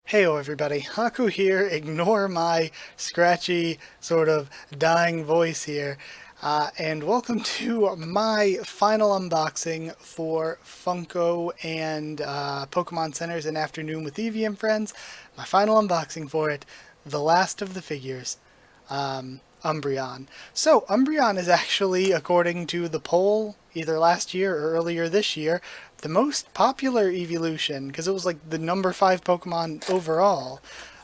Heyo everybody, Haku here. Ignore my scratchy, sort of dying voice here. And welcome to my final unboxing for Funko and Pokemon Centers in Afternoon with Eevee Friends. My final unboxing for it, the last of the figures, Umbreon. So, Umbreon is actually, according to the poll, either last year or earlier this year, the most popular evolution, because it was like the number 5 Pokemon overall.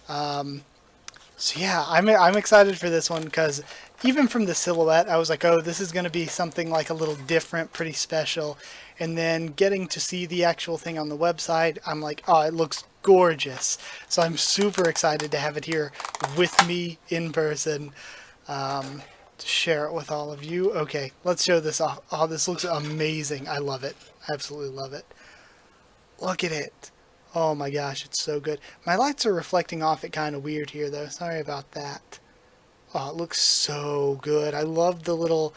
So yeah, I'm excited for this one, because even from the silhouette, I was like, oh, this is going to be something like a little different, pretty special. And then getting to see the actual thing on the website, I'm like, oh, it looks gorgeous. So I'm super excited to have it here with me in person. To share it with all of you. Okay, let's show this off. Oh, this looks amazing. I love it. I absolutely love it. Look at it. Oh my gosh, it's so good. My lights are reflecting off it kind of weird here though. Sorry about that. Oh, it looks so good. I love the little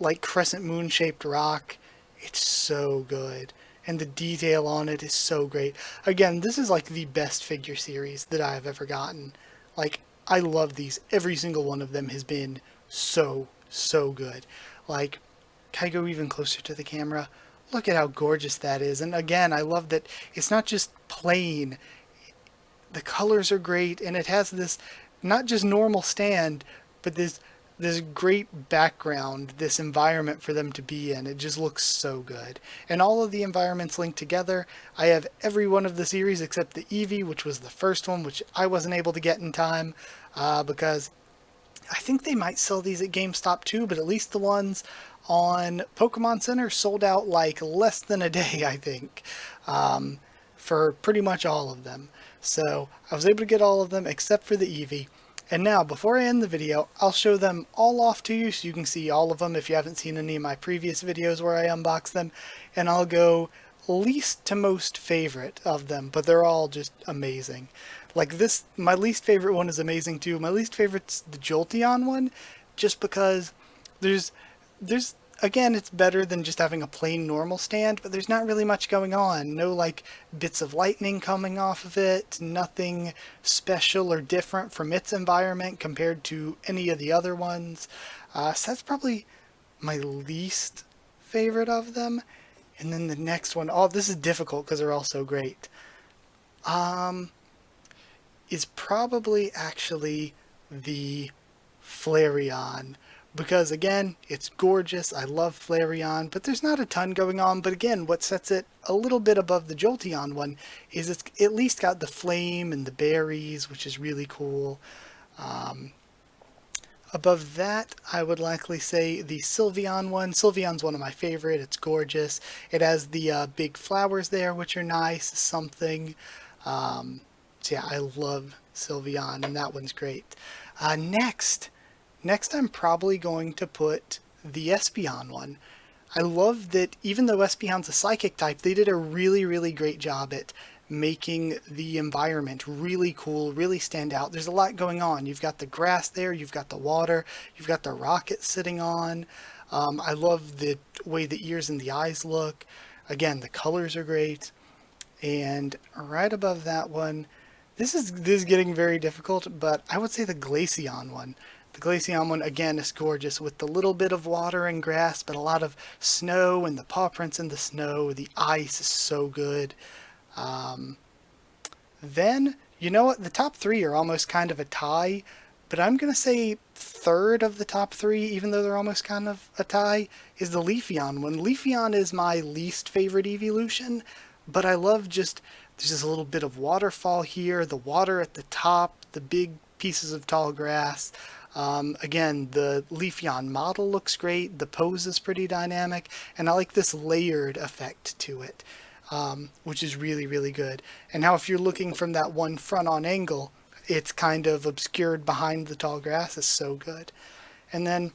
like crescent moon shaped rock. It's so good. And the detail on it is so great. Again, this is like the best figure series that I've ever gotten. Like, I love these. Every single one of them has been so good. Like, can I go even closer to the camera? Look at how gorgeous that is. And again, I love that it's not just plain. The colors are great, and it has this not just normal stand, but this great background, this environment for them to be in. It just looks so good. And all of the environments linked together. I have every one of the series except the Eevee, which was the first one, which I wasn't able to get in time because I think they might sell these at GameStop too, but at least the ones on Pokemon Center sold out like less than a day, I think, for pretty much all of them. So I was able to get all of them except for the Eevee. And now, before I end the video, I'll show them all off to you so you can see all of them if you haven't seen any of my previous videos where I unbox them. And I'll go least to most favorite of them, but they're all just amazing. Like this, my least favorite one is amazing too. My least favorite's the Jolteon one, just because there's again, it's better than just having a plain normal stand, but there's not really much going on. No like bits of lightning coming off of it, nothing special or different from its environment compared to any of the other ones. So that's probably my least favorite of them. And then the next one, oh, this is difficult because they're all so great. Is probably actually the Flareon. Because again, it's gorgeous. I love Flareon, but there's not a ton going on. But again, what sets it a little bit above the Jolteon one is it's at least got the flame and the berries, which is really cool. Above that, I would likely say the Sylveon one. Sylveon's one of my favorite. It's gorgeous. It has the big flowers there, which are nice. Something. So yeah, I love Sylveon, and that one's great. Next, I'm probably going to put the Espeon one. I love that even though Espeon's a psychic type, they did a really great job at making the environment really cool, really stand out. There's a lot going on. You've got the grass there, you've got the water, you've got the rocket sitting on. I love the way the ears and the eyes look. Again, the colors are great. And right above that one, this is getting very difficult, but I would say the Glaceon one. The Glaceon one, again, is gorgeous with the little bit of water and grass, but a lot of snow and the paw prints in the snow. The ice is so good. Then, you know what? The top 3 are almost kind of a tie, but I'm going to say third of the top 3, even though they're almost kind of a tie, is the Leafeon one. Leafeon is my least favorite evolution, but I love just, there's just a little bit of waterfall here, the water at the top, the big pieces of tall grass. Again, the Leafeon model looks great, the pose is pretty dynamic, and I like this layered effect to it, which is really good. And now if you're looking from that one front-on angle, it's kind of obscured behind the tall grass. Is so good. And then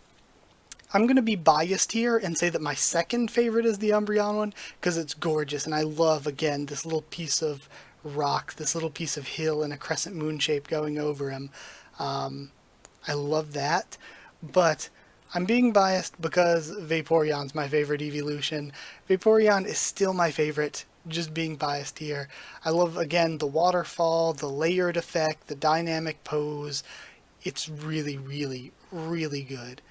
I'm going to be biased here and say that my second favorite is the Umbreon one because it's gorgeous, and I love, again, this little piece of rock, this little piece of hill in a crescent moon shape going over him. I love that, but I'm being biased because Vaporeon's my favorite evolution. Vaporeon is still my favorite just being biased here. I love, again, the waterfall, the layered effect, the dynamic pose. It's really, really, really good.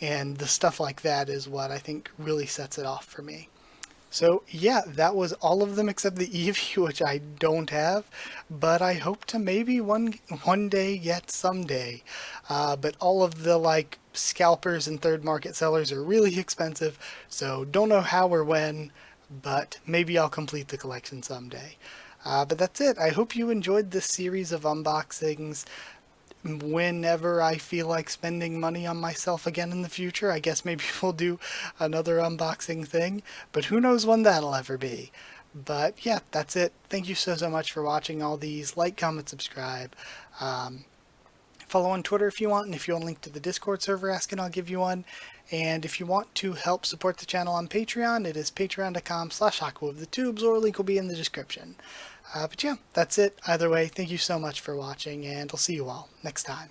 And the stuff like that is what I think really sets it off for me. So yeah, that was all of them except the Eevee, which I don't have, but I hope to maybe one day get someday. But all of the like scalpers and third market sellers are really expensive, so don't know how or when, but maybe I'll complete the collection someday. But that's it. I hope you enjoyed this series of unboxings. Whenever I feel like spending money on myself again in the future, I guess maybe we'll do another unboxing thing, but who knows when that'll ever be. But yeah, that's it. Thank you so much for watching all these. Like, comment, subscribe. Follow on Twitter if you want, and if you want a link to the Discord server, ask and I'll give you one. And if you want to help support the channel on Patreon, it is patreon.com/Haku of the Tubes, or a link will be in the description. But yeah, that's it. Either way, thank you so much for watching, and I'll see you all next time.